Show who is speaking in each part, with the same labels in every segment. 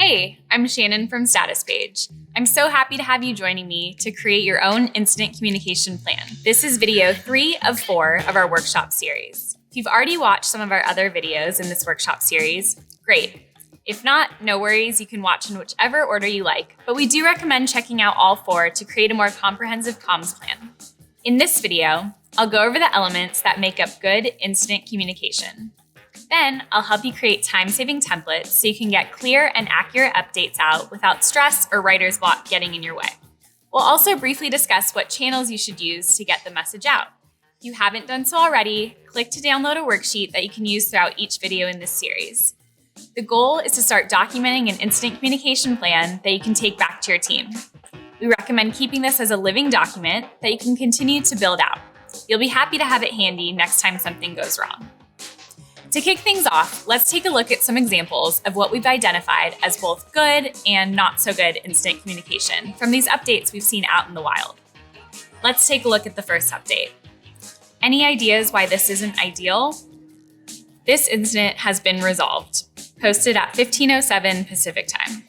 Speaker 1: Hey, I'm Shannon from Statuspage. I'm so happy to have you joining me to create your own incident communication plan. This is video 3 of 4 of our workshop series. If you've already watched some of our other videos in this workshop series, great. If not, no worries, you can watch in whichever order you like, but we do recommend checking out all 4 to create a more comprehensive comms plan. In this video, I'll go over the elements that make up good incident communication. Then I'll help you create time-saving templates so you can get clear and accurate updates out without stress or writer's block getting in your way. We'll also briefly discuss what channels you should use to get the message out. If you haven't done so already, click to download a worksheet that you can use throughout each video in this series. The goal is to start documenting an incident communication plan that you can take back to your team. We recommend keeping this as a living document that you can continue to build out. You'll be happy to have it handy next time something goes wrong. To kick things off, let's take a look at some examples of what we've identified as both good and not so good incident communication from these updates we've seen out in the wild. Let's take a look at the first update. Any ideas why this isn't ideal? This incident has been resolved, posted at 15:07 Pacific Time.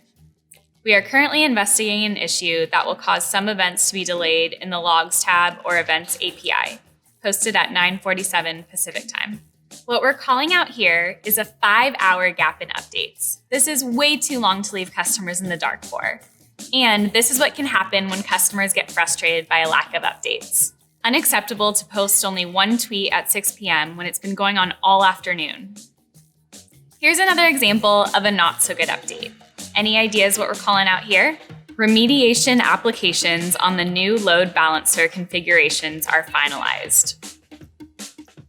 Speaker 1: We are currently investigating an issue that will cause some events to be delayed in the Logs tab or Events API, posted at 9:47 Pacific Time. What we're calling out here is a 5-hour gap in updates. This is way too long to leave customers in the dark for. And this is what can happen when customers get frustrated by a lack of updates. Unacceptable to post only one tweet at 6 p.m. when it's been going on all afternoon. Here's another example of a not so good update. Any ideas what we're calling out here? Remediation applications on the new load balancer configurations are finalized.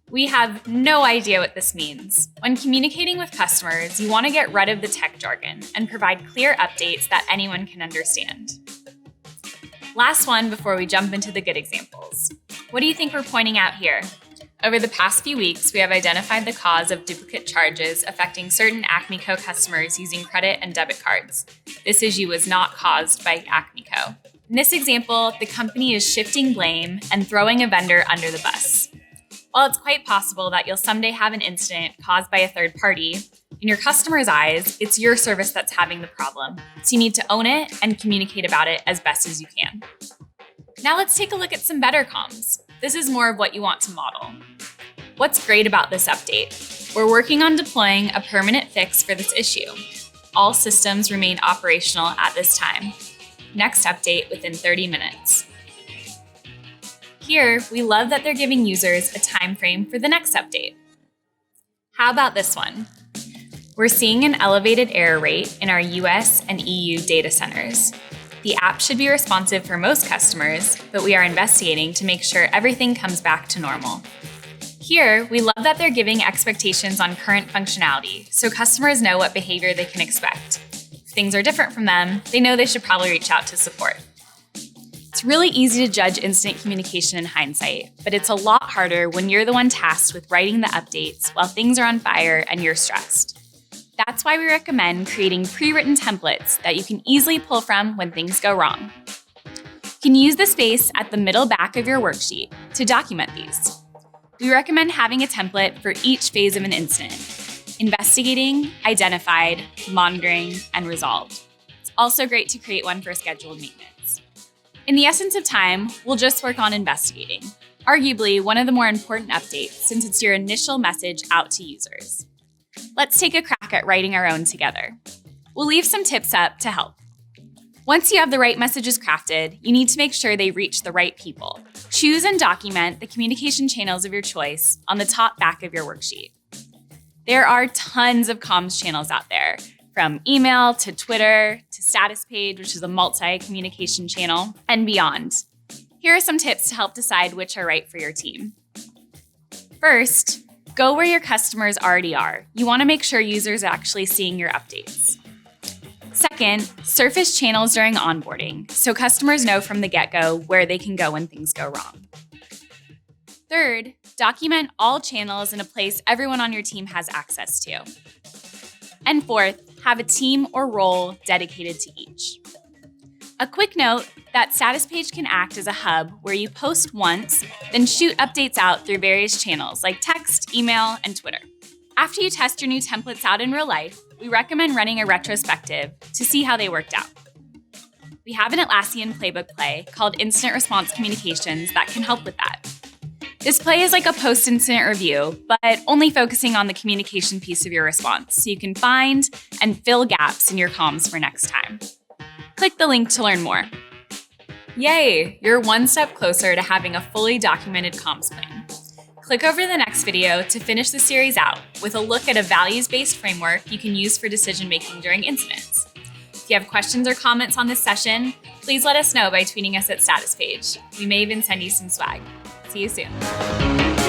Speaker 1: We have no idea what this means. When communicating with customers, you want to get rid of the tech jargon and provide clear updates that anyone can understand. Last one before we jump into the good examples. What do you think we're pointing out here? Over the past few weeks, we have identified the cause of duplicate charges affecting certain Acme Co. customers using credit and debit cards. This issue was not caused by Acme Co. In this example, the company is shifting blame and throwing a vendor under the bus. While it's quite possible that you'll someday have an incident caused by a third party, in your customer's eyes, it's your service that's having the problem. So you need to own it and communicate about it as best as you can. Now let's take a look at some better comms. This is more of what you want to model. What's great about this update? We're working on deploying a permanent fix for this issue. All systems remain operational at this time. Next update within 30 minutes. Here, we love that they're giving users a time frame for the next update. How about this one? We're seeing an elevated error rate in our US and EU data centers. The app should be responsive for most customers, but we are investigating to make sure everything comes back to normal. Here, we love that they're giving expectations on current functionality, so customers know what behavior they can expect. If things are different from them, they know they should probably reach out to support. It's really easy to judge incident communication in hindsight, but it's a lot harder when you're the one tasked with writing the updates while things are on fire and you're stressed. That's why we recommend creating pre-written templates that you can easily pull from when things go wrong. You can use the space at the middle back of your worksheet to document these. We recommend having a template for each phase of an incident: investigating, identified, monitoring, and resolved. It's also great to create one for scheduled maintenance. In the essence of time, we'll just work on investigating, arguably one of the more important updates since it's your initial message out to users. Let's take a crack at writing our own together. We'll leave some tips up to help. Once you have the right messages crafted, you need to make sure they reach the right people. Choose and document the communication channels of your choice on the top back of your worksheet. There are tons of comms channels out there, from email to Twitter to Statuspage, which is a multi-communication channel, and beyond. Here are some tips to help decide which are right for your team. First, go where your customers already are. You want to make sure users are actually seeing your updates. Second, surface channels during onboarding, so customers know from the get-go where they can go when things go wrong. Third, document all channels in a place everyone on your team has access to. And fourth, have a team or role dedicated to each. A quick note that Statuspage can act as a hub where you post once, then shoot updates out through various channels like text, email, and Twitter. After you test your new templates out in real life, we recommend running a retrospective to see how they worked out. We have an Atlassian playbook play called Incident Response Communications that can help with that. This play is like a post-incident review, but only focusing on the communication piece of your response, so you can find and fill gaps in your comms for next time. Click the link to learn more. Yay! You're one step closer to having a fully documented comms plan. Click over the next video to finish the series out with a look at a values-based framework you can use for decision-making during incidents. If you have questions or comments on this session, please let us know by tweeting us at Statuspage. We may even send you some swag. See you soon.